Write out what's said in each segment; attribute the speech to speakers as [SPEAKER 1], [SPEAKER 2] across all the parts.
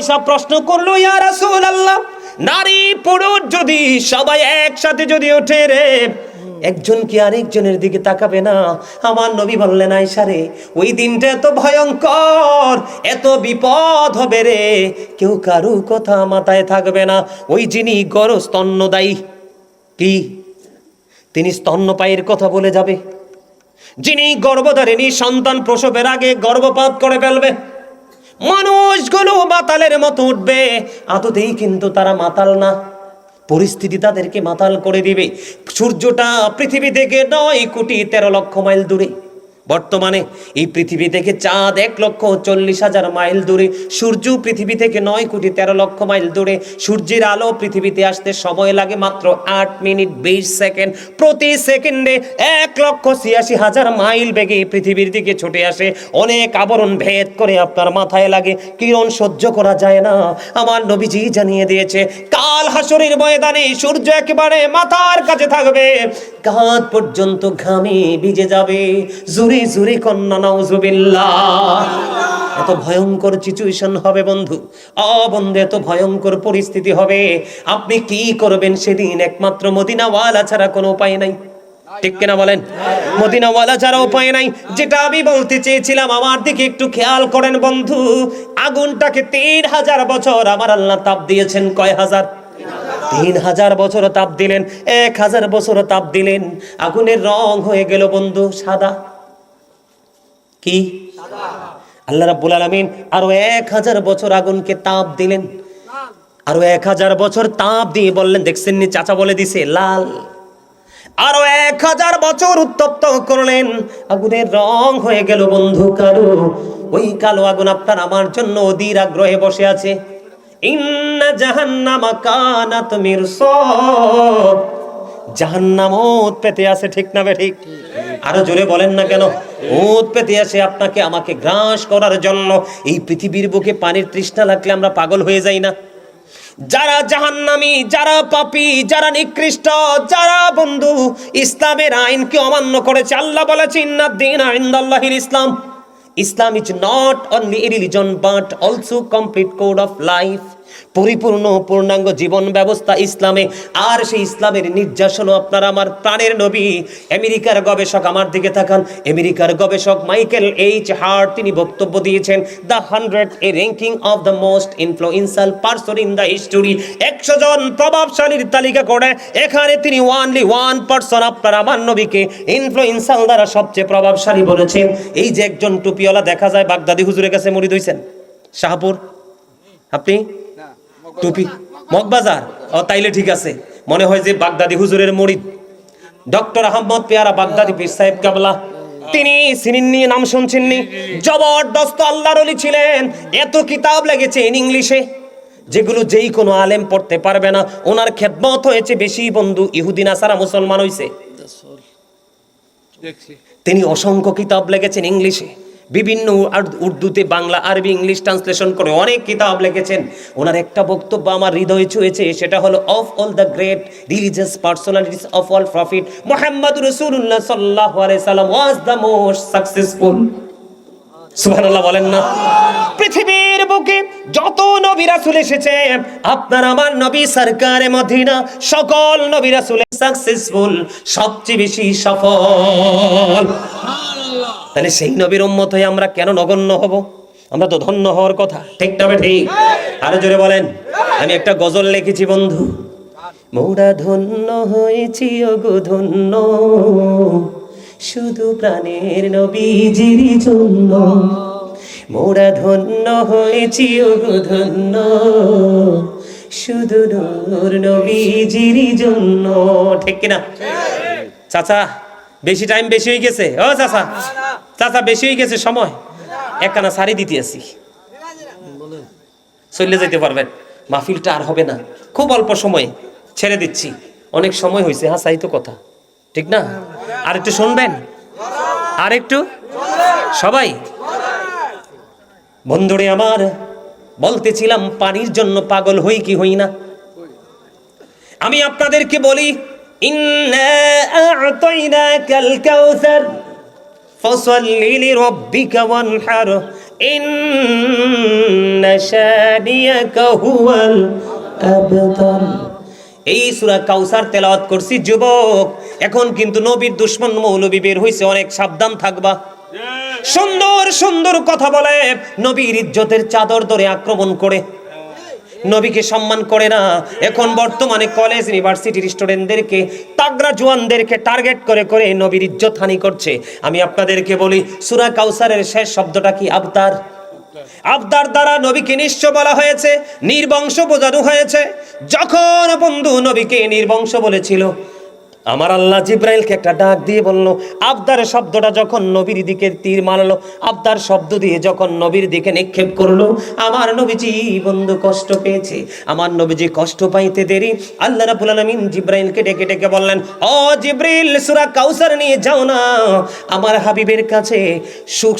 [SPEAKER 1] আয়েশা প্রশ্ন করলো, ইয়া রাসূলুল্লাহ, নারী পুরুষ যদি সবাই একসাথে যদি ওঠে রে, একজন কি আরেকজনের দিকে তাকাবে না? আমার নবী বললেন, আয়েশা রে, ওই দিনটা এত ভয়ঙ্কর, এত বিপদ হবে রে, কেউ কারু কথা মাথায় থাকবে না। ওই যিনি স্তন্যদায়ী, কি তিনি স্তন্যপায়ীর কথা বলে যাবে, যিনি গর্ভধারিণী সন্তান প্রসবের আগে গর্ভপাত করে ফেলবে, মানুষগুলো মাতালের মতো উঠবে। আদতেই কিন্তু তারা মাতাল না, পরিস্থিতি তাদেরকে মাতাল করে দিবে। সূর্যটা পৃথিবী থেকে 9,13,00,000 মাইল দূরে। বর্তমানে এই পৃথিবী থেকে চাঁদ 1,40,000 মাইল দূরে, সূর্য পৃথিবী থেকে 9,13,00,000 মাইল দূরে। সূর্যের আলো পৃথিবীতে আসতে সময় লাগে মাত্র 8 মিনিট 20 সেকেন্ড। প্রতি সেকেন্ডে 1,86,000 মাইল বেগে পৃথিবীর দিকে ছুটে আসে, অনেক আবরণ ভেদ করে আপনার মাথায় লাগে, কিরণ সহ্য করা যায় না। আমার নবীজি জানিয়ে দিয়েছে, কাল হাসরের ময়দানে সূর্য একেবারে মাথার কাছে থাকবে, কাঁধ পর্যন্ত ঘামে ভিজে যাবে। জুরি জুরি কন্যা নাউজুবিল্লাহ। এত ভয়ঙ্কর সিচুয়েশন হবে বন্ধু, বন্ধু, এত ভয়ঙ্কর পরিস্থিতি হবে। আপনি কি করবেন সেদিন? একমাত্র মদিনাওয়ালা ছাড়া কোনো উপায় নাই, ঠিক কিনা বলেন? মদিনাওয়ালা ছাড়া উপায় নাই। যেটা আমি বলতে চেয়েছিলাম, আমার দিকে একটু খেয়াল করেন বন্ধু। আগুনটাকে 3,000 বছর আমার আল্লাহ তাপ দিয়েছেন। কয় হাজার? 3,000 বছর তাপ দিলেন, 1,000 বছর তাপ দিলেন, আগুনের রং হয়ে গেল বন্ধু সাদা। কি? আল্লাহ রাব্বুল আলামিন আরো 1,000 বছর আগুনকে তাপ দিলেন, আরো 1,000 বছর তাপ দিয়ে বললেন, দেখছেন নি, চাচা বলে দিছে লাল। আরো 1,000 বছর উত্তপ্ত করলেন, আগুনের রং হয়ে গেল বন্ধু কালো। ওই কালো আগুন আপনার আমার জন্য অধীর আগ্রহে বসে আছে। ইন্না জাহান্নামা কানাত মিরসাদ, জাহান্নাম ওত পেতে আছে, ঠিক না বে ঠিক? আরো জোরে বলেন না কেন? ওত পেতে আছে আপনাকে আমাকে গ্রাস করার জন্য। এই পৃথিবীর বুকে পানির তৃষ্ণা লাগলে আমরা পাগল হয়ে যাই না? যারা জাহান্নামী, যারা পাপী, যারা নিকৃষ্ট, যারা বন্ধু ইসলামের আইনকে অমান্য করেছে, আল্লাহ বলেছে ইন্নাদ দীনা ইনদাল্লাহিল ইসলাম। Islam is not only a religion but also complete code of life. পরিপূর্ণ পূর্ণাঙ্গ জীবন ব্যবস্থা ইসলামে। আর সেই ইসলামের নির্যাস হলো আপনার আমার প্রাণের নবী। আমেরিকার গবেষক, আমার দিকে তাকান, আমেরিকার গবেষক মাইকেল এইচ হার্ট তিনি বক্তব্য দিয়েছেন, the 100 A ranking of the most influential person in the history. 100 জন প্রভাবশালীর তালিকা করে এখানে তিনি ওনলি 1% আপনার আমার নবীকে ইনফ্লুয়েন্সিয়াল দ্বারা সবচেয়ে প্রভাবশালী বলেছেন। এই যে একজন টুপিওয়ালা দেখা যায় বাগদাদি হুজুরের কাছে মুরিদ হইছেন, শাহপুর, আপনি টুপি মগবাজার, তাইলে ঠিক আছে, মনে হয় যে বাগদাদি হুজুরের মুরিদ ডক্টর আহমদ পেয়ারা বাগদাদি পীর সাহেব কাবলা। তিনি চিনেননি, নাম শুনছেননি? জবরদস্ত আল্লাহর ওলি ছিলেন। এত কিতাব লেগেছে ইংলিশে, যেগুলো যেই কোনো আলেম পড়তে পারবে না। ওনার খেদমত হয়েছে বেশি বন্ধু, ইহুদি নাসারা মুসলমান হয়েছে। তিনি অসংখ্য কিতাব লিখেছেন ইংলিশে, বিভিন্ন উর্দুতে, বাংলা, আরবি, ইংলিশ ট্রান্সলেশন করে অনেক কিতাব লিখেছেন। ওনার একটা বক্তব্য আমার হৃদয় ছুঁয়েছে, সেটা হলো, of all the great religious personalities of all prophet Muhammad রাসূলুল্লাহ সাল্লাল্লাহু আলাইহি সাল্লাম ওয়াজ দ্য মোস্ট সাকসেসফুল। সুবহানাল্লাহ বলেন না? পৃথিবীর বুকে যত নবী রাসূল এসেছে, আপনার আমার নবী সরকারে মদিনা সকল নবী রাসূল সাকসেসফুল, সবচেয়ে বেশি সফল। তাহলে সেই নবীর উম্মত হয়ে আমরা কেন নগণ্য হব? আমরা তো ধন্য হওয়ার কথা, ঠিক না ঠিক? আরো জোরে বলেন। আমি একটা গজল লিখেছি বন্ধু, মোরা ধন্য হয়েছি ওগো ধন্য, শুধু প্রাণের নবীজির জন্য। মোরা ধন্য হয়েছি ওগো ধন্য, শুধু নূর নবীজির জন্য, ঠিক কিনা? চাচা বেশি টাইম বেশি হয়ে গেছে, ও চাচা, চাচা বেশি হয়ে গেছে সময়, একখানা শাড়ি দিতে আসি, চলে যেতে পারবেন, মাহফিলটা আর হবে না, খুব অল্প সময় ছেড়ে দিচ্ছি, অনেক সময় হয়েছে। হ্যাঁ, চাই তো কথা, ঠিক না? আর একটু শুনবেন, আর একটু সবাই। বন্ধুরে আমার, বলতেছিলাম পানির জন্য পাগল হই কি হই না? আমি আপনাদেরকে বলি, ইন্না আ'তাইনাকাল কাউসার ফাসাল্লি লিরাব্বিকা ওয়ানহার, ইন্না শানিয়াকা হুয়াল আবতার। এই সূরা কাউসার তেলাওয়াত করছি যুবক, এখন কিন্তু নবীর দুশমন মৌলবী বের হইছে, অনেক সাবধান থাকবা। সুন্দর সুন্দর কথা বলে, নবীর ইজ্জতের চাদর ধরে আক্রমণ করে, নবীকে সম্মান করে না। এখন বর্তমানে কলেজ ইউনিভার্সিটির স্টুডেন্টদেরকে, তাগড়া জওয়ানদেরকে টার্গেট করে করে নবীর ইজ্জত হানি করছে। আমি আপনাদেরকে বলি, সূরা কাউসারের শেষ শব্দটা কি? আবতার। আবতার দ্বারা নবীকে নিঃস্ব বলা হয়েছে, নির্বংশ বোঝানো হয়েছে। যখন বন্ধু নবীকে নির্বংশ বলেছিল, আমার আল্লাহ জিব্রাইলকে একটা ডাক দিয়ে বলল, আবদার শব্দটা যখন নবীর দিকে তীর মারলো, আবদার শব্দ দিয়ে যখন নবীর দিকে নিক্ষেপ করলো, আমার নবীজি বন্ধু কষ্ট পেয়েছে। আমার নবীজি কষ্ট পাইতে দেরি, আল্লাহ রাব্বুল আলামিন জিব্রাইলকে ডেকে ডেকে বললেন, ও জিব্রিল, সূরা কাউসার নিয়ে যাও না আমার হাবিবের কাছে।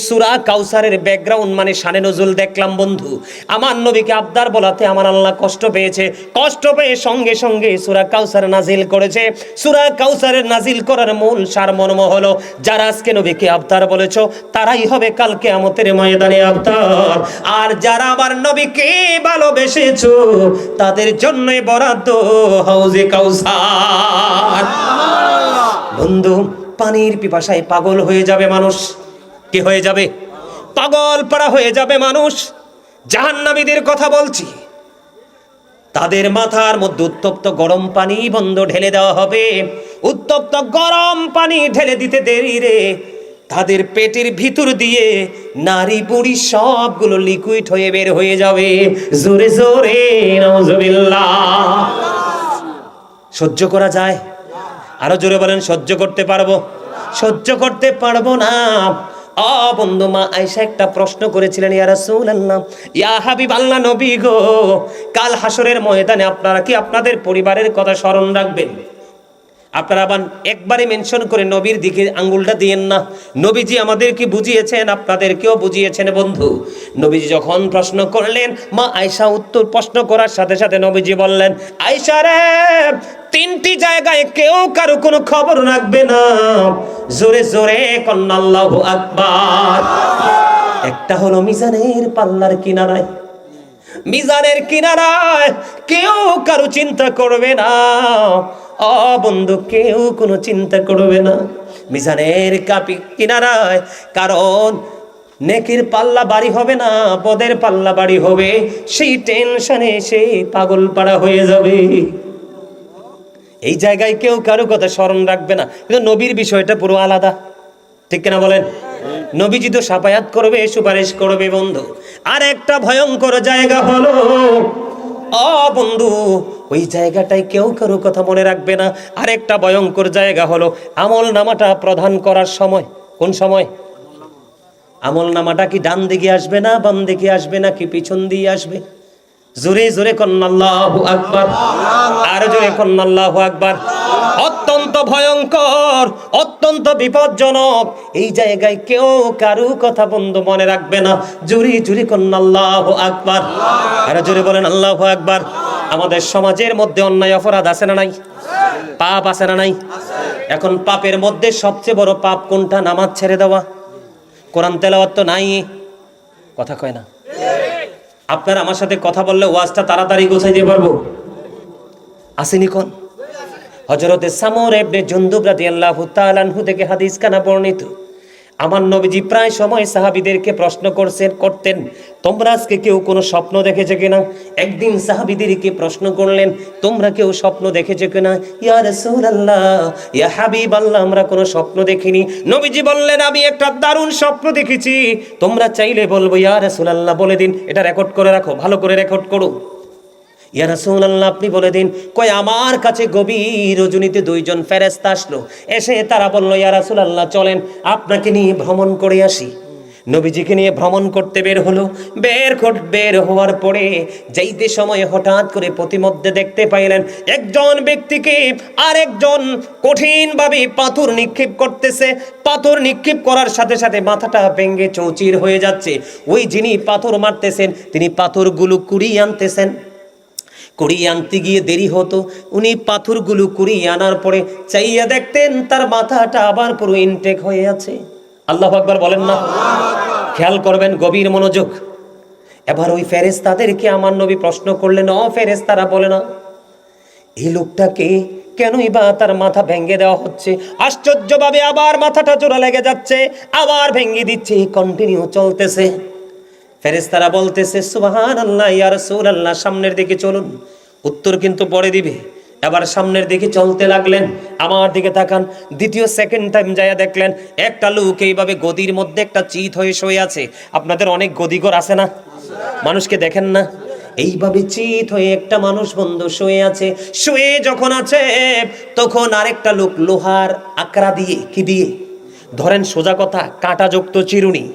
[SPEAKER 1] সূরা কাউসারের ব্যাকগ্রাউন্ড মানে শানে নজুল দেখলাম বন্ধু। আমার নবীকে আবদার বলাতে আমার আল্লাহ কষ্ট পেয়েছে, কষ্ট পেয়ে সঙ্গে সঙ্গে সূরা কাউসার নাজিল করেছে। সূরা কাউসারের নাজিল করার মূল সারমর্ম হলো, যারা আজকে নবীকে আবতার বলেছো তারাই হবে কাল কিয়ামতের ময়দানে আবতার, আর যারা আমার নবীকে ভালোবেসেছো তাদের জন্যই বরাদ্দ হাউজে কাউসার। বন্ধু, পানির পিপাসায় পাগল হয়ে যাবে মানুষ। কি হয়ে যাবে? পাগল পাড়া হয়ে যাবে মানুষ। জাহান্নামীদের কথা বলছি, তাদের মাথার মধ্যে উত্তপ্ত গরম পানি বন্ধ ঢেলে দেওয়া হবে। উত্তপ্ত গরম পানি ঢেলে দিতে দেরি রে, তাদের পেটের ভিতর দিয়ে নারী বুড়ি সবগুলো লিকুইড হয়ে বের হয়ে যাবে। জোরে জোরে নাউজুবিল্লাহ। সহ্য করা যায়? আরো জোরে বলেন, সহ্য করতে পারবো? সহ্য করতে পারবো না। বন্ধু, মা আয়েশা একটা প্রশ্ন করেছিলেন, ইয়া রাসূলুল্লাহ, ইয়া হাবিবাল্লাহ, নবী গো, কাল হাসরের ময়দানে আপনারা কি আপনাদের পরিবারের কথা স্মরণ রাখবেন? আপনারা আবার একবারে মেনশন করে নবীর দিকে আঙ্গুলটা দিয়েন না। নবীজি আমাদেরকে বুঝিয়েছেন, আপনাদেরকেও বুঝিয়েছেন বন্ধু। নবীজি যখন প্রশ্ন করলেন, মা আয়েশা উত্তর প্রশ্ন করার সাথে সাথে নবীজি বললেন, আয়েশা রে, তিনটি জায়গায় কেউ কারো কোনো খবর রাখবে না। জোরে জোরে কন্না আল্লাহু আকবার। একটা হলো মিজানের পাল্লার কিনারায়, মিজানের কিনারায় কেউ কারো চিন্তা করবে না। বন্ধু, কেউ কোনো চিন্তা করবে না মিজানের কিনারায়, কারণ নেকির পাল্লা বাড়ি হবে না, বদের পাল্লা বাড়ি হবে। সেই টেনশনে সে পাগল পাড়া হয়ে যাবে। এই জায়গায় কেউ কারো কথা স্মরণ রাখবে না, কিন্তু নবীর বিষয়টা পুরো আলাদা, ঠিক কিনা বলেন? নবীজি তো সাফায়াত করবে, সুপারিশ করবে বন্ধু। আর একটা ভয়ঙ্কর জায়গা হলো, বন্ধু, ওই জায়গাটায় কেউ কারো কথা মনে রাখবে না। আর একটা ভয়ঙ্কর জায়গা হলো আমল নামাটা প্রদান করার সময়। কোন সময়? আমল নামাটা কি ডান দিকে আসবে না বাম দিকে আসবে না কি পিছন দিয়ে আসবে? জোরে জোরে কন্না আল্লাহু আকবার। আর জোরে কন্না আল্লাহু আকবার। অত্যন্ত ভয়ঙ্কর, অত্যন্ত বিপজ্জনক। এই জায়গায় কেউ কারো কথা বন্ধু মনে রাখবে না। জোরে জোরে কন্না আল্লাহু আকবার। আর জোরে বলেন আল্লাহু আকবার। আমাদের সমাজের মধ্যে অন্যায় অপরাধ আছে না নাই? পাপ আছে না নাই? এখন পাপের মধ্যে সবচেয়ে বড় পাপ কোনটা? নামাজ ছেড়ে দেওয়া। কোরআন তেলাওয়াত তো নাই, কথা কয় না। আপনার আমার সাথে কথা বললে ওয়াজটা তাড়াতাড়ি গোছাইতে পারবো। আসেনি কোন? হযরতে সামর ইবনে জুনদুব রাদিয়াল্লাহু তাআলা আনহু থেকে হাদিস কানা বর্ণিত, আমার নবীজি প্রায় সময় সাহাবীদেরকে প্রশ্ন করতেন, তোমরা আজকে কেউ কোনো স্বপ্ন দেখেছো কিনা? একদিন সাহাবীদেরকে প্রশ্ন করলেন, তোমরা কেউ স্বপ্ন দেখেছো কিনা? ইয়া রাসূলুল্লাহ, ইয়া হাবিবাল্লাহ, আমরা কোনো স্বপ্ন দেখিনি। নবীজি বললেন, আমি একটা দারুণ স্বপ্ন দেখেছি, তোমরা চাইলে বলবো। ইয়া রাসূলুল্লাহ, বলে দিন, এটা রেকর্ড করে রাখো, ভালো করে রেকর্ড করো। ইয়া রাসূলুল্লাহ, আপনি বলে দিন। কয়, আমার কাছে গভীর রজনীতে দুইজন ফেরেশতা আসলো, এসে তারা বলল, ইয়া রাসূলুল্লাহ, চলেন আপনাকে নিয়ে ভ্রমণ করে আসি। নবীজিকে নিয়ে ভ্রমণ করতে বের হলো। বের হওয়ার পরে যাইতে সময় হঠাৎ করে প্রতিমধ্যে দেখতে পাইলেন একজন ব্যক্তিকে আরেকজন কঠিনভাবে পাথর নিক্ষেপ করতেছে। পাথর নিক্ষেপ করার সাথে সাথে মাথাটা ভেঙে চৌচির হয়ে যাচ্ছে। ওই যিনি পাথর মারতেছেন তিনি পাথরগুলো কুড়িয়ে আনতেছেন। কুড়িয়ে আনতে গিয়ে দেরি হতো। উনি পাথরগুলো কুড়িয়ে আনার পরে চাইয়া দেখতেন তার মাথাটা আবার পুরো ইনটেক হয়ে আছে। আল্লাহু আকবার বলেন না? খেয়াল করবেন, গভীর মনোযোগ। এবার ওই ফেরেশতাদেরকে আমার নবী প্রশ্ন করলেন, ও ফেরেশতারা বলে না এই লোকটাকে কেনই বা তার মাথা ভেঙে দেওয়া হচ্ছে? আশ্চর্যভাবে আবার মাথাটা জোড়া লেগে যাচ্ছে, আবার ভেঙে দিচ্ছে, কন্টিনিউ চলতেছে। ফেরেশতারা বলতেছে সুবহানাল্লাহ ইয়া রাসূলুল্লাহ, সামনের দিকে চলুন। উত্তর কিন্তু পরে দিবে। এবার সামনের দিকে চলতে লাগলেন, আমার দিকে তাকান। দ্বিতীয় সেকেন্ড টাইম যায়া দেখলেন একটা লোক এইভাবে গদির মধ্যে একটা চিত হয়ে শুয়ে আছে। আপনাদের অনেক গদিঘর আছে না? মানুষকে দেখেন না, এইভাবে চিত হয়ে একটা মানুষ বন্ধু শুয়ে আছে। শুয়ে যখন আছে তখন আরেকটা লোক লোহার আকড়া দিয়ে, কি দিয়ে ধরেন, সোজা কথা কাঁটাযুক্ত চিরুনি,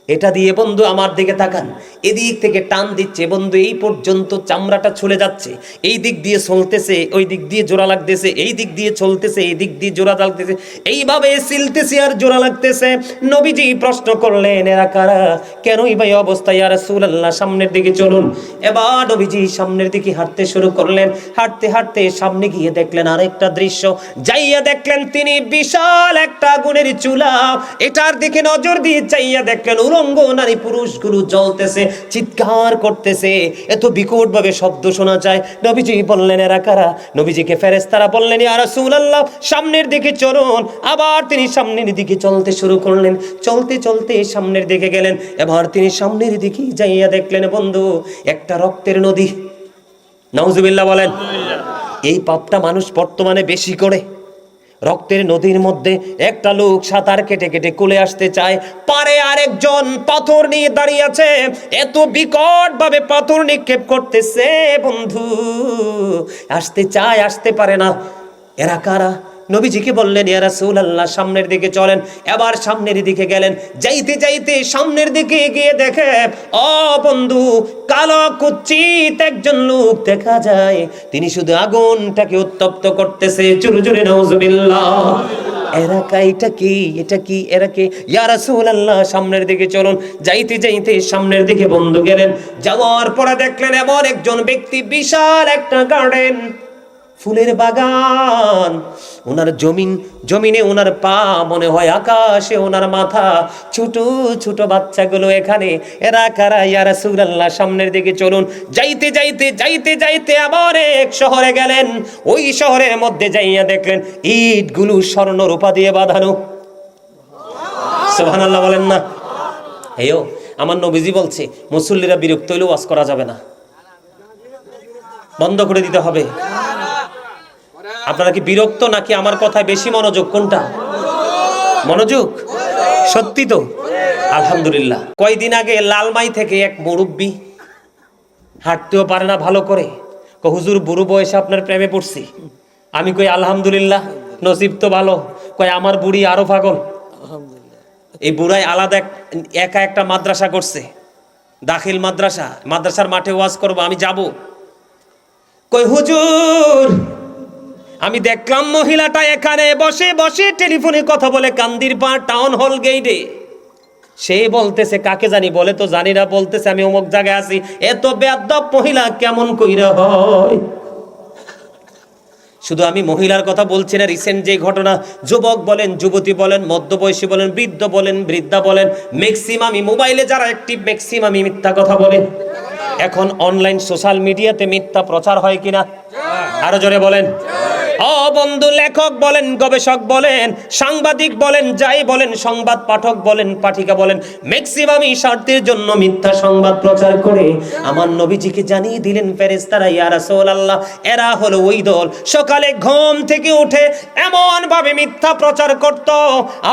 [SPEAKER 1] এটা দিয়ে বন্ধু আমার দিকে তাকান, এদিক থেকে টান দিচ্ছে বন্ধু, এই পর্যন্ত চামড়াটা ছুলে যাচ্ছে। এই দিক দিয়ে চলতেছে, ওই দিক দিয়ে জোড়া লাগতেছে, এই দিক দিয়ে চলতেছে, এই দিক দিয়ে জোড়া লাগতেছে, এইভাবে সিলতেছে আর জোড়া লাগতেছে। নবীজি প্রশ্ন করলেন এরা কারা, কেনই ভাই অবস্থা ইয়া রাসূলুল্লাহ, সামনের দিকে চলুন। এবার নবীজি সামনের দিকে হাঁটতে শুরু করলেন। হাঁটতে হাঁটতে সামনে গিয়ে দেখলেন আরেকটা দৃশ্য। যাইয়া দেখলেন তিনি বিশাল একটা আগুনের চুলা, এটার দিকে নজর দিয়ে চাইয়া দেখলেন উলঙ্গ নারী পুরুষগুলো জ্বলতেছে, চিৎকার করতেছে, এত বিকট ভাবে শব্দ শোনা যায়। নবীজি বললেন এরা কারা? নবীজিকে ফেরেশতারা বললেন ইয়া রাসূলুল্লাহ সামনের দিকে চলুন। আবার তিনি সামনের দিকে চলতে শুরু করলেন। চলতে চলতে সামনের দিকে গেলেন। এবার তিনি সামনের দিকে যাইয়া দেখলেন বন্ধু একটা রক্তের নদী। নাউজুবিল্লাহ বলেন। এই পাপটা মানুষ বর্তমানে বেশি করে। রক্তের নদীর মধ্যে একটা লোক সাঁতার কেটে কেটে কোলে আসতে চায়, পারে আরেকজন পাথর নিয়ে দাঁড়িয়ে আছে, এত বিকট ভাবে পাথর নিক্ষেপ করতেছে বন্ধু, আসতে চায় আসতে পারে না। এরা কারা? নবীজিকে বললেন ইয়া রাসূলুল্লাহ সামনের দিকে চলেন। এবার সামনের দিকে গেলেন। যাইতে যাইতে সামনের দিকে গিয়ে দেখে ও বন্ধু কালো কুচ্ছিত একজন লোক দেখা যায়, তিনি শুধু আগুনটাকে উত্তপ্ত করতেছে। জোরে জোরে নাউজুবিল্লাহ। এরা এটা কি, এটা কি, এরা কি? ইয়া রাসূলুল্লাহ সামনের দিকে চলুন। যাইতে যাইতে সামনের দিকে বন্ধু গেলেন। যাওয়ার পরে দেখলেন এমন একজন ব্যক্তি, বিশাল একটা গার্ডেন, ফুলের বাগান, ওনার জমিনে ওনার পা মনে হয় আকাশে, ওনার মাথা, ছোট ছোট বাচ্চাগুলো এখানে। এরা কারা ইয়া রাসূলুল্লাহ সামনের দিকে চলুন। যাইতে যাইতে যাইতে যাইতে আবার এক শহরে গেলেন। ওই শহরের মধ্যে যাইয়া দেখলেন ইটগুলো স্বর্ণ রূপা দিয়ে বাঁধানো। সুবহানাল্লাহ বলেন না। হেও আমার নবীজি বলছে মুসল্লিরা বিরক্ত হইলেও ওয়াজ করা যাবে না, বন্ধ করে দিতে হবে। আপনারা কি বিরক্ত নাকি আমার কথায় বেশি মনোযোগ? কোনটা মনোযোগ? সত্যি তো? আলহামদুলিল্লাহ। কয়দিন আগে লালমাই থেকে এক মুরব্বী, হাঁটতেও পারে না ভালো করে, হুজুর বুড়ো বয়সে আপনার প্রেমে পড়ছি। আমি কই আলহামদুলিল্লাহ, নসিব তো ভালো। কয় আমার বুড়ি আরো পাগল। এই বুড়াই আলাদা একা একটা মাদ্রাসা করছে, দাখিল মাদ্রাসা। মাদ্রাসার মাঠে ওয়াজ করবো, আমি যাব। কই হুজুর আমি দেখলাম মহিলাটা এখানে বসে বসে টেলিফোনে কথা বলে কান্দির পাড় টাউন হল গেইটে। সে বলতেছে কাকে জানি বলে, তো জানি না, বলতেছে আমি অমুক জায়গায় আছি। এত বেয়াদব মহিলা কেমন কইরা হয়? শুধু আমি মহিলার কথা বলছি না, রিসেন্ট যে ঘটনা, যুবক বলেন, যুবতী বলেন, মধ্যবয়সী বলেন, বৃদ্ধ বলেন, বৃদ্ধা বলেন, ম্যাক্সিমামই মোবাইলে যারা অ্যাক্টিভ ম্যাক্সিমামই মিথ্যা কথা বলে। এখন অনলাইন সোশ্যাল মিডিয়াতে মিথ্যা প্রচার হয় কিনা? আরো জোরে বলেন। ও বন্ধু, লেখক বলেন, গবেষক বলেন, সাংবাদিক বলেন, যাই বলেন, সংবাদ পাঠক বলেন, পাঠিকা বলেন, ম্যাক্সিমামই স্বার্থের জন্য মিথ্যা সংবাদ প্রচার করে। আমার নবীজিকে জানিয়ে দিলেন ফেরেশতারা ইয়া রাসূলুল্লাহ এরা হলো ওই দল, সকালে ঘুম থেকে উঠে এমন ভাবে মিথ্যা প্রচার করত।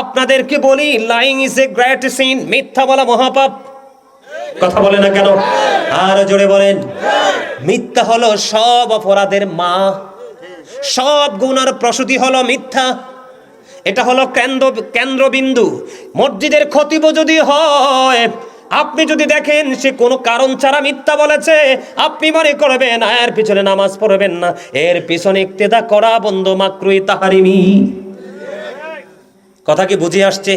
[SPEAKER 1] আপনাদেরকে বলি lying is a great sin, মিথ্যা বলা মহাপাপ। কথা বলে না কেন? আর জোরে বলেন। মিথ্যা হলো সব অপরাধের মা, সব গুনার প্রসূতি হলো মিথ্যা। এটা হলো কেন্দ্রবিন্দু। মসজিদের খতিব যদি হয়, আপনি যদি দেখেন সে কোনো কারণ ছাড়া মিথ্যা বলেছে, আপনি মনে করবেন এর পিছনে নামাজ পড়বেন না, এর পিছনে ইক্তেদা করা বন্ধ মাকরুহ তাহরিমি। কথা কি বুঝে আসছে?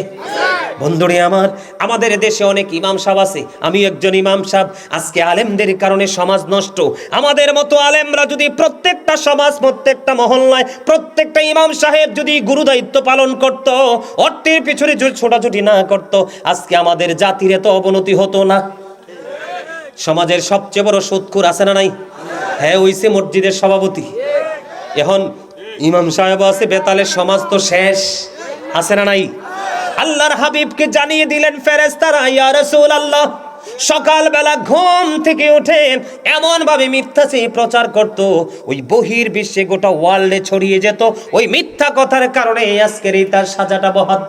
[SPEAKER 1] বন্ধুরে আমার, আমাদের দেশে অনেক ইমাম সাহেব আছে, আমি একজন ইমাম সাহেব। আজকে আলেমদের কারণে সমাজ নষ্ট। আমাদের মতো আলেমরা যদি প্রত্যেকটা সমাজ, প্রত্যেকটা মহল্লায়, প্রত্যেকটা ইমাম সাহেব যদি গুরু দায়িত্ব পালন করত, অর্থের পিছনে ছোটাছুটি না করত, আজকে আমাদের জাতির এত অবনতি হতো না। সমাজের সবচেয়ে বড় সুদখোর আছে না নাই? হ্যাঁ, ওইসে মসজিদের সভাপতি। এখন ইমাম সাহেব আছে, বেতালের সমাজ তো শেষ। আছে না নাই? আল্লাহর হাবিবকে জানিয়ে দিলেন ফেরেশতারা, ইয়া রাসূলুল্লাহ, সকালবেলা ঘুম থেকে উঠে এমন ভাবে মিথ্যা প্রচার করত, ওই বহির বিশ্বে গোটা ওয়ার্ল্ডে ছড়িয়ে যেত। ওই মিথ্যা কথার কারণে আজকের এই তার সাজাটা বহাত।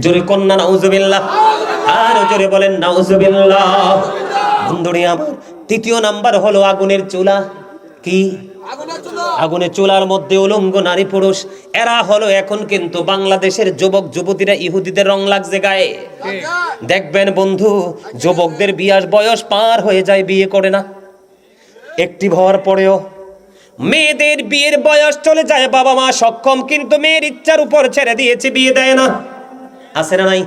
[SPEAKER 1] জোরে কন্যা নাউজুবিল্লাহ, আর জোরে বলেন নাউজুবিল্লাহ। বন্ধুরে আমার, তৃতীয় নাম্বার হলো আগুনের চুলা। কি? আগুনের চুলার মধ্যে উলঙ্গ নারী পুরুষ, এরা হলো এখন কিন্তু বাংলাদেশের যুবক যুবতীরা ইহুদিদের রং লাগছে গায়ে। দেখবেন বন্ধু, যুবকদের বিয়ার বয়স পার হয়ে যায়, বিয়ে করে না। একটি হওয়ার পরেও মেয়েদের বিয়ের বয়স চলে যায়, বাবা মা সক্ষম কিন্তু মেয়ের ইচ্ছার উপর ছেড়ে দিয়েছে, বিয়ে দেয় না। আছে না নাই?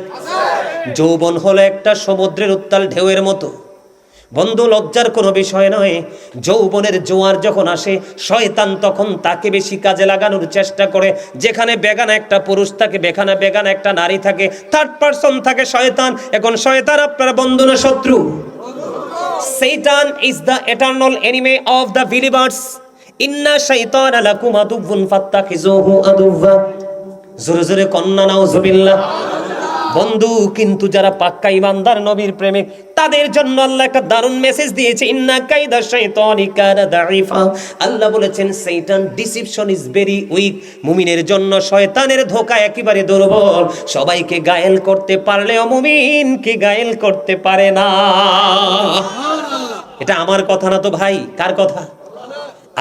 [SPEAKER 1] যৌবন হলো একটা সমুদ্রের উত্তাল ঢেউয়ের মতো। বন্ধু, লজ্জার কোনো বিষয় নয়। যৌবনের জোয়ার যখন আসে, শয়তান তখন তাকে বেশি কাজে লাগানোর চেষ্টা করে। যেখানে বেগানা একটা পুরুষ থাকে, বেগানা একটা নারী থাকে, থার্ড পারসন থাকে শয়তান। এখন শয়তান আপনার বন্ধু না শত্রু? Satan is the eternal enemy of the believers. Inna shaytana lakum aduwwun fattakhizuhu aduwwa. জোরে জোরে কন্না নাউজুবিল্লাহ। বন্ধু, কিন্তু যারা পাক্কা ইমানদার নবীর প্রেমিক, তাদের জন্য আল্লাহ একটা দারুণ মেসেজ দিয়েছে, ইন্না কাইদা শাইতানি কানা দাঈফা। আল্লাহ বলেছেন শয়তান ডিসিপশন ইজ ভেরি উইক। মুমিনের জন্য শয়তানের ধোঁকা একেবারে দুর্বল। সবাইকে গায়েল করতে পারলেও মুমিনকে গায়েল করতে পারে না। এটা আমার কথা না তো ভাই, কার কথা?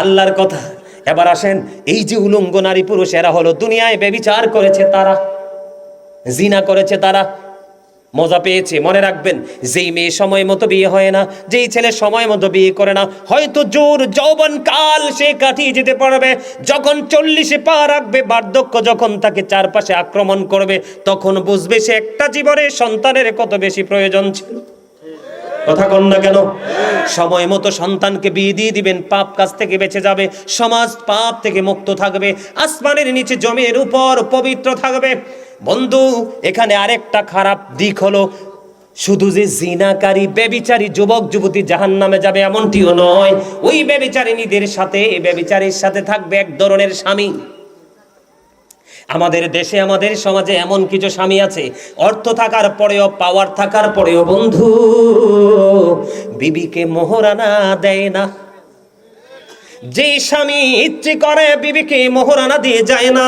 [SPEAKER 1] আল্লাহর কথা। এবার আসেন, এই যে উলঙ্গ নারী পুরুষ, এরা হলো দুনিয়ায় ব্যভিচার করেছে, তারা জিনা করেছে, তারা মজা পেয়েছে। মনে রাখবেন, যেই মেয়ে সময় মতো বিয়ে হয় না, যেই ছেলে সময় মতো বিয়ে করে না, হয়তো জোর যৌবন কাল সে কাটিয়ে যেতে পারবে। যখন 40-এ পা রাখবে, বার্ধক্য যখন তাকে চারপাশে আক্রমণ করবে, তখন বুঝবে সে একটা জীবনে সন্তানের কত বেশি প্রয়োজন ছিল। কথা কন না কেন? সময় মতো সন্তানকে বিয়ে দিয়ে দিবেন, পাপ কাজ থেকে বেঁচে যাবে, সমাজ পাপ থেকে মুক্ত থাকবে, আসমানের নিচে জমির উপর পবিত্র থাকবে। বন্ধু, এখানে আরেকটা খারাপ দিক হলো, শুধু যে জিনাকারী ব্যভিচারী যুবক যুবতী জাহান্নামে যাবে এমনটিও নয়। ওই ব্যভিচারিণীদের সাথে, ব্যভিচারীর সাথে থাকবে এক ধরনের স্বামী। আমাদের দেশে, আমাদের সমাজে এমন কিছু স্বামী আছে, অর্থ থাকার পরেও, পাওয়ার থাকার পরেও বন্ধু বিবিকে মোহরানা দেয় না। যে স্বামী ইচ্ছে করে বিবিকে মোহরানা দিয়ে যায় না,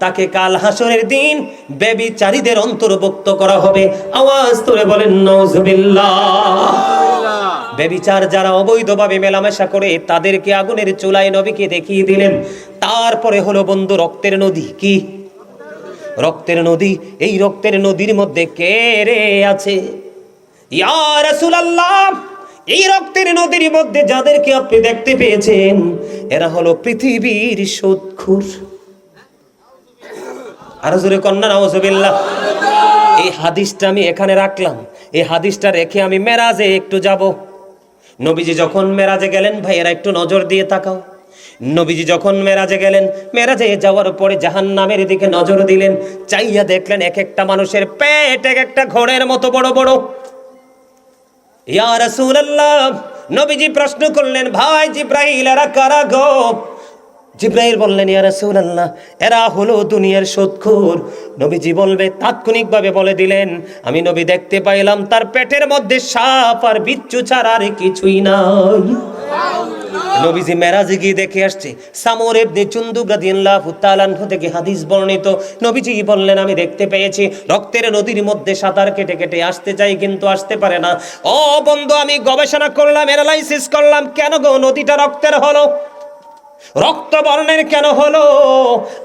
[SPEAKER 1] তাকে কাল হাসরের দিন ব্যভিচারীদের অন্তর্ভুক্ত করা হবে। আওয়াজ করে বলেন নাউজুবিল্লাহ। ব্যভিচার যারা অবৈধভাবে মেলামেশা করে, তাদেরকে আগুনের চুলায় নবীকে দেখিয়ে দিলেন। তারপরে হলো বন্ধু রক্তের নদী। কি? রক্তের নদী। এই রক্তের নদীর মধ্যে কে রে আছে? ইয়া রাসূলুল্লাহ, এই রক্তের নদীর মধ্যে যাদেরকে আপনি দেখতে পেয়েছেন, এরা হলো পৃথিবীর সুদখোর। আর জোরে কন্যা নাউজুবিল্লাহ। এই হাদিসটা আমি এখানে রাখলাম, এই হাদিসটা রেখে আমি মেরাজে একটু যাব। নবীজি যখন মেরাজে গেলেন, ভাইয়েরা একটু নজর দিয়ে তাকাও। নবীজি যখন মেরাজে গেলেন, মেরাজে যাওয়ার পরে জাহান্নামের দিকে নজর দিলেন, চাইয়া দেখলেন এক একটা মানুষের পেট এক একটা ঘোড়ের মতো বড় বড়। ইয়া রাসূলুল্লাহ, নবীজি প্রশ্ন করলেন, ভাই জিব্রাইল, এরা কারা গো? জিব্রাইল বললেন, ইয়া রাসূলুল্লাহ, এরা হলো দুনিয়ার সুদখোর। নবীজি বলবে, তাৎক্ষণিকভাবে বলে দিলেন, আমি নবী দেখতে পাইলাম তার পেটের মধ্যে সাপ আর বিচ্ছু ছাড়া আর কিছুই নাই। নবীজি মেরাজে গিয়ে দেখে আসছে। সামর ইবনে জুনদুব রাদিয়াল্লাহু তাআলা আনহু থেকে হাদিস বর্ণিত, নবীজি বললেন, আমি দেখতে পেয়েছি রক্তের নদীর মধ্যে সাঁতার কেটে কেটে আসতে চাই, কিন্তু আসতে পারে না। ও বন্ধু, আমি গবেষণা করলাম, অ্যানালাইসিস করলাম, কেন গো নদীটা রক্তের হলো, রক্ত বর্ণের কেন হলো?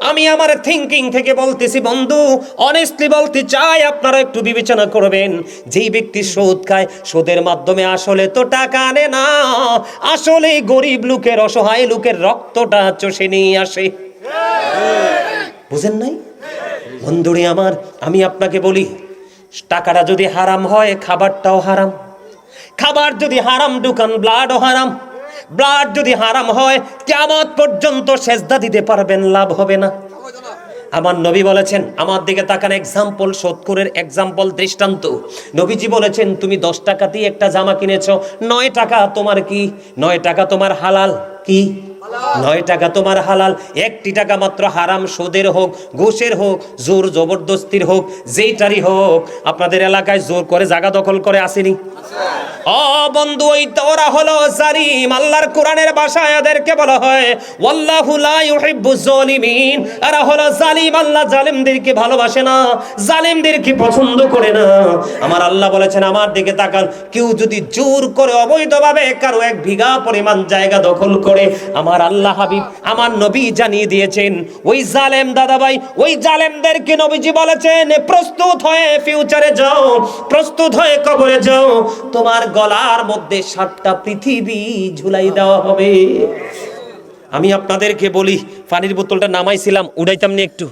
[SPEAKER 1] আমি আমার থিঙ্কিং থেকে বলতেছি বন্ধু, অনেস্টলি বলতে চাই, আপনারা একটু বিবেচনা করবেন। যেই ব্যক্তি সুদ খায়, সুদের মাধ্যমে আসলে তো টাকা আনে না, আসলে গরিব লোকের, অসহায় লোকের রক্তটা চষে নিয়ে আসে। বুঝেন নাই? বন্ধুরে আমার, আমি আপনাকে বলি, টাকাটা যদি হারাম হয় খাবারটাও হারাম। খাবার যদি হারাম ঢুকান ব্লাডও হারাম। ব্লাড যদি হারাম হয় কিয়ামত পর্যন্ত সেজদা দিতে পারবেন, লাভ হবে না। আমার নবী বলেছেন, আমার দিকে তাকান, এক্সাম্পল, সৎকুরের এক্সাম্পল, দৃষ্টান্ত। নবীজি বলেছেন, তুমি 10 টাকা দিয়ে একটা জামা কিনেছো, 9 টাকা তোমার কি? 9 টাকা তোমার হালাল কি? 9 টাকা তোমার হালাল, 1টি টাকা মাত্র হারাম, সুদের হোক, ঘুষের হোক, জোর জবরদস্তির হোক, যেইটারই হোক। আপনাদের এলাকায় জোর করে জায়গা দখল করে আসেনি? ও বন্ধু, ওই তো ওরা হলো জালিম। আল্লাহর কোরআনের ভাষায় এদেরকে বলা হয় ওয়াল্লাহু লা ইউহিব্বুজ জালিমিন। এরা হলো জালিম। আল্লাহ জালিমদেরকে ভালোবাসে না, জালিমদেরকে পছন্দ করে না। আমার আল্লাহ বলেছেন, আমার দিকে তাকান, কেউ যদি জোর করে অবৈধভাবে কারো 1 বিঘা পরিমাণ জায়গা দখল করে, আমার আল্লাহ হাবিব, আমার নবী জানিয়ে দিয়েছেন, ওই জালেম দাদাভাই, ওই জালেমদেরকে নবীজি বলেছেন, প্রস্তুত হয়ে ফিউচারে যাও, প্রস্তুত হয়ে কবরে যাও, তোমার গলার মধ্যে 7টা পৃথিবী ঝুলাই দেওয়া হবে। আমি আপনাদেরকে বলি, পানির বোতলটা নামাইছিলাম, উড়াইতাম নি একটু?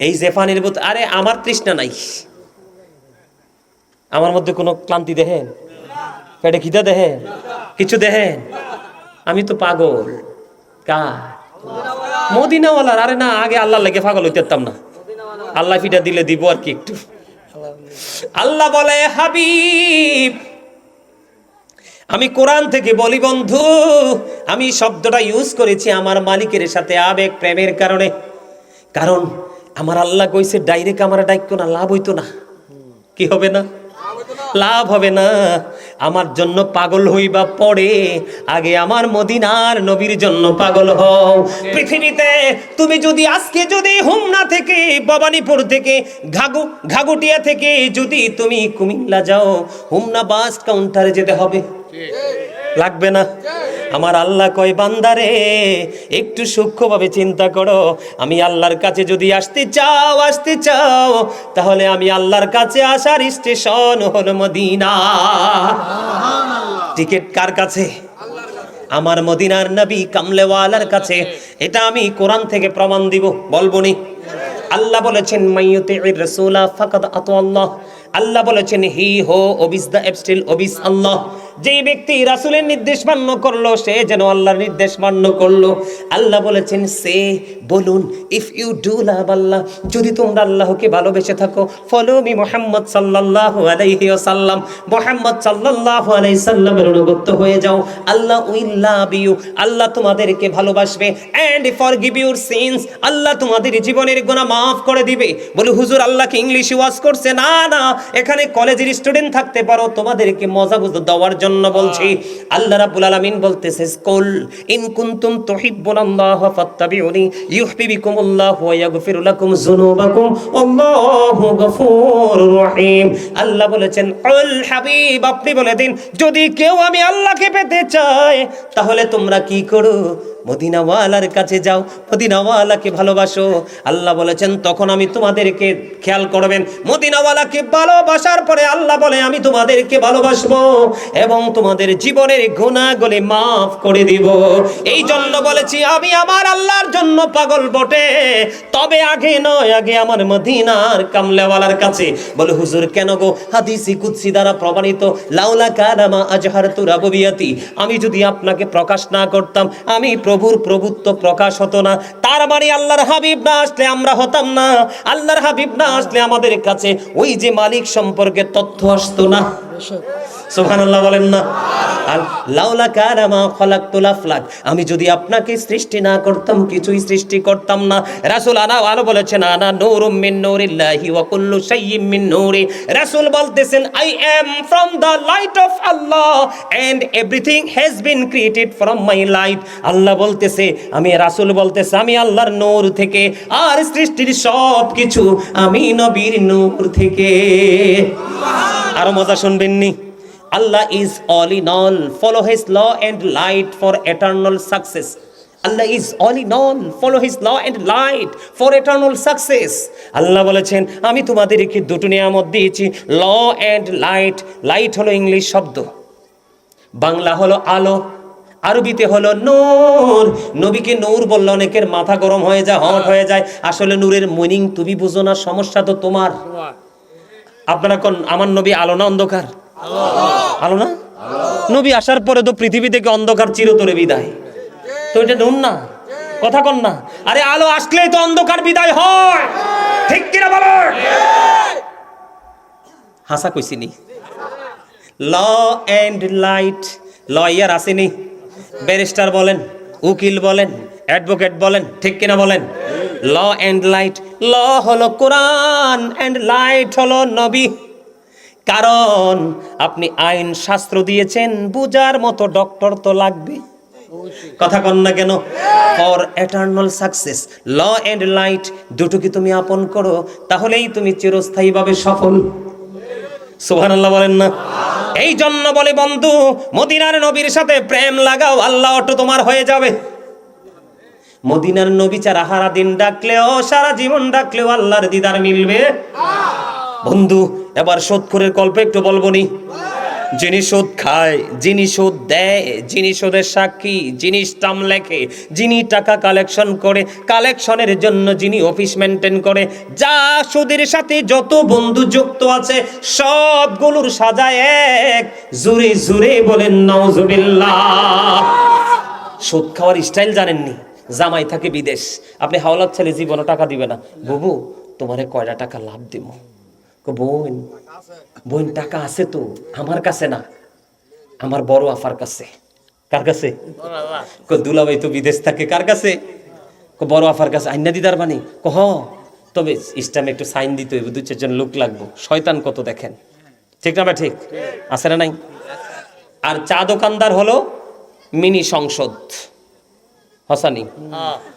[SPEAKER 1] এই যে পানির বোতল, আরে আমার তৃষ্ণা নাই, আমার মধ্যে কোনো ক্লান্তি দেখেন? পেটে খিদা দেখেন? কিছু দেখেন? আমি তো পাগল। কার? মদিনাওয়ালার। আরে না, আগে আল্লাহ লেগে পাগল হইতাম না, আল্লাহ ফিটা দিলে দিব আর কি একটু। আল্লাহ বলে, হাবিব, আমি কোরআন থেকে বলি বন্ধু, আমি শব্দটা ইউজ করেছি আমার মালিকের সাথে আবেগ প্রেমের কারণে। কারণ আমার আল্লাহ কইছে, ডাইরেক্ট আমার ডাইক্য না, লাভ হইতো না। কি হবে না? লাভ হবে না। আমার জন্য পাগল হইবা পড়ে, আগে আমার মদিনার নবীর জন্য পাগল হও। পৃথিবীতে তুমি যদি আজকে যদি হোমনা থেকে, ভবানীপুর থেকে, ঘাগুটিয়া থেকে যদি তুমি কুমিল্লা যাও, হোমনা বাস কাউন্টারে যেতে হবে, লাগবে না? আমার আল্লাহ কয়, বান্দারে একটু সূক্ষ্মভাবে চিন্তা করো, আমি আল্লাহর কাছে যদি আসতে চাও, তাহলে আমি আল্লাহর কাছে আসার স্টেশন হলো মদিনা। টিকিট কার কাছে? আমার মদিনার নবী কামলেওয়ালার কাছে। এটা আমি কোরআন থেকে প্রমাণ দিব, বলবো নি? আল্লাহ বলেছেন, মাইয়ুতির রাসূলা ফাকাদ আতাআল্লাহ। আল্লাহ বলেছেন, হি হো ওবিস দ্য এবস্টিল ওবিস আল্লাহ। যে ব্যক্তি রাসূলের নির্দেশ মান্য করলো, সে যেন আল্লাহর নির্দেশ মান্য করলো। আল্লাহ বলেছেন, সে বলুন, ইফ ইউ ডু লাভ আল্লাহ, যদি তোমরা আল্লাহকে ভালোবেসে থাকো, ফলো মি মুহাম্মদ সাল্লাল্লাহু আলাইহি ওয়াসাল্লাম, মুহাম্মদ সাল্লাল্লাহু আলাইহি সাল্লামের অনুগত হয়ে যাও, আল্লাহ উইল লাভ ইউ, আল্লাহ তোমাদেরকে ভালোবাসবে, এন্ড ফরগিভ ইউর সিনস, আল্লাহ তোমাদের জীবনের গুনাহ মাফ করে দিবে। বলে, হুজুর আল্লাহকে ইংলিশ ওয়াজ করছে? না না, এখানে কলেজের স্টুডেন্ট থাকতে পারো, তোমাদেরকে মজা বুঝ দেওয়ার জন্য বলছি। আল্লাহ রাব্বুল আলামিন বলতেছে, কুল ইন কুনতুম তুহিব্বুনাল্লাহ ফাত্তাবিউনি ইউহিব্বুকুমুল্লাহু ওয়া ইয়াগফির লাকুম যুনুবাকুম আল্লাহু গফুরুর রহিম। আল্লাহ বলেছেন, কুল হাবিব, আপনি বলে দিন, যদি কেউ আমি আল্লাহকে পেতে চায়, তাহলে তোমরা কি করো? মদিনাওয়ালার কাছে যাও, মদিনাওয়ালাকে ভালোবাসো। আল্লাহ বলেছেন, তখন আমি তোমাদেরকে, খেয়াল করবেন, মদিনাওয়ালাকে ভালোবাসার পরে আল্লাহ বলে, আমি তোমাদেরকে ভালোবাসবো এবং তোমাদের জীবনের গুনাহগুলি মাফ করে দিব। এই জন্য বলেছি, আমি আমার আল্লাহর জন্য পাগল বটে, তবে আগে নয়, আগে আমার মদিনার কামলেওয়ালার কাছে। বলে, হুজুর কেন গো? হাদিসে কুদসি দ্বারা প্রমাণিত, লাউলা কালামা আজহারতু রাবুবিয়াতি, আমি যদি আপনাকে প্রকাশ না করতাম, আমি প্রভুর প্রভুত্ব প্রকাশ হতো না। তার মানে আল্লাহর হাবিব না আসলে আমরা হতাম না, আল্লাহর হাবিব না আসলে আমাদের কাছে ওই যে মালিক সম্পর্কে তথ্য আসতো না। সুবহানাল্লাহ বলেন না? আর লাউলা কারামা খালাকতুল আফলাক, আমি যদি আপনাকে সৃষ্টি না করতাম, কিছুই সৃষ্টি করতাম না। রাসূল আলো বলেছেন, আনা নূরুম মিন নূরিল্লাহি ওয়া কুল্লু শাইইন মিন নূরি। রাসূল বলতেছেন, I am from the light of Allah and everything has been created from my light. Allah বলতেছে, আমি রাসূল বলতেছে, আমি আল্লাহর নূর থেকে, আর সৃষ্টির সব কিছু আমি নবীর নূর থেকে। আরো মজা শুনবেননি? Allah is all in all. Follow His law and light for eternal success. Allah is all in all. Follow His law and light for eternal success. আল্লাহ বলেছেন, আমি তোমাদেরকে দুটো নিয়ামত দিয়েছি, ল অ্যান্ড লাইট। লাইট হলো ইংলিশ শব্দ, বাংলা হলো আলো, আরবিতে হলো নূর। নবীকে নূর বললে অনেকের মাথা গরম হয়ে যায়, হট হয়ে যায়। আসলে নূরের মিনিং তুমি বুঝো না, সমস্যা তো তোমার। আপনারা কোন আমার নবী আলো না অন্ধকার? আলো না? নবী আসার পরে তো পৃথিবী থেকে অন্ধকার চিরতরে বিদায়, তো এটা নূর না? কথা কন না? আরে আলো আসলেই তো অন্ধকার বিদায় হয়, ঠিক কিনা বলো? হাসা কইছিনি। ল এন্ড লাইট, লয়ার আসেনি, ব্যারিস্টার বলেন, উকিল বলেন, অ্যাডভোকেট বলেন, ঠিক কিনা বলেন? ল এন্ড লাইট, ল হলো কোরআন, এন্ড লাইট হলো নবী। কারণ আপনি আইন শাস্ত্র দিয়েছেন, বুঝার মতো ডক্টর তো লাগবে। কথা কন না কেন? For eternal success, law and light দুটোকে তুমি আপন করো, তাহলেই তুমি চিরস্থায়ীভাবে সফল। সুবহানাল্লাহ বলেন না? এই জন্য বলে বন্ধু, মদিনার নবীর সাথে প্রেম লাগাও, আল্লাহ অটো তোমার হয়ে যাবে। মদিনার নবী ছাড়া সারা দিন ডাকলেও, সারা জীবন ডাকলেও আল্লাহর দিদার মিলবে। বন্ধু, এবার সুদখোরের গল্প একটু বলবো নি। যিনি সুদ খায়, যিনি সুদ দেয়, যিনি সুদের সাক্ষী, যিনি স্টাম্প লেখে, যিনি টাকা কালেকশন করে, কালেকশনের জন্য যিনি অফিস মেনটেন করে, যা সুদের সাথে যত বন্ধু যুক্ত আছে, সবগুলোর সাজা এক। জুরে জুরে বলেন নাউজুবিল্লাহ। সুদ খাওয়ার স্টাইল জানেননি? জামাই থাকে বিদেশ, আপনি হাওলাত ছেলে জীবনে টাকা দিবে না। বুবু, তোমারে কয়টা টাকা লাভ দিব? বোন, বোন টাকা আছে তো আমার কাছে না, আমার বড় আফার কাছে। কার কাছে? দুলাভাই তো বিদেশ থাকে, কার কাছে? বড় আফার কাছে। আইনা দিদার বানি কহ, তবে ইসলামে একটু সাইন দিতে হইব, 2-4 জন লোক লাগবো। শয়তান কত দেখেন, ঠিক না? ঠিক আছে না নাই? আর চা দোকানদার হলো মিনি সংসদ। হাসানি,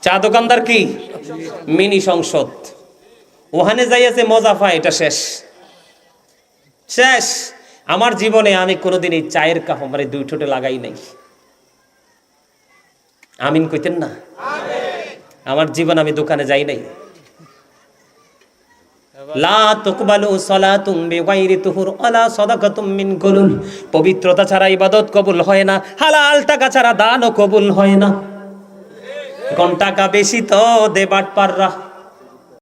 [SPEAKER 1] চা দোকানদার কি? মিনি সংসদ। ওখানে যাইয়াছে মজা পায়, এটা শেষ শেষ। আমার জীবনে আমি কোনোদিন এই চায়ের কাপ আমার 2 ঠোঁটে লাগাই নাই। আমিন কইতেন না? আমার জীবন আমি দোকানে যাই নাই। লা তুকবালু সালাতুম বিগাইরি তুহুর ওয়ালা সাদাকাতুম মিন গুলুল। পবিত্রতা ছাড়া ইবাদত কবুল হয় না, হালাল টাকা ছাড়া দানও কবুল হয় না। কোন টাকা বেশি তো দে বাটপাররা।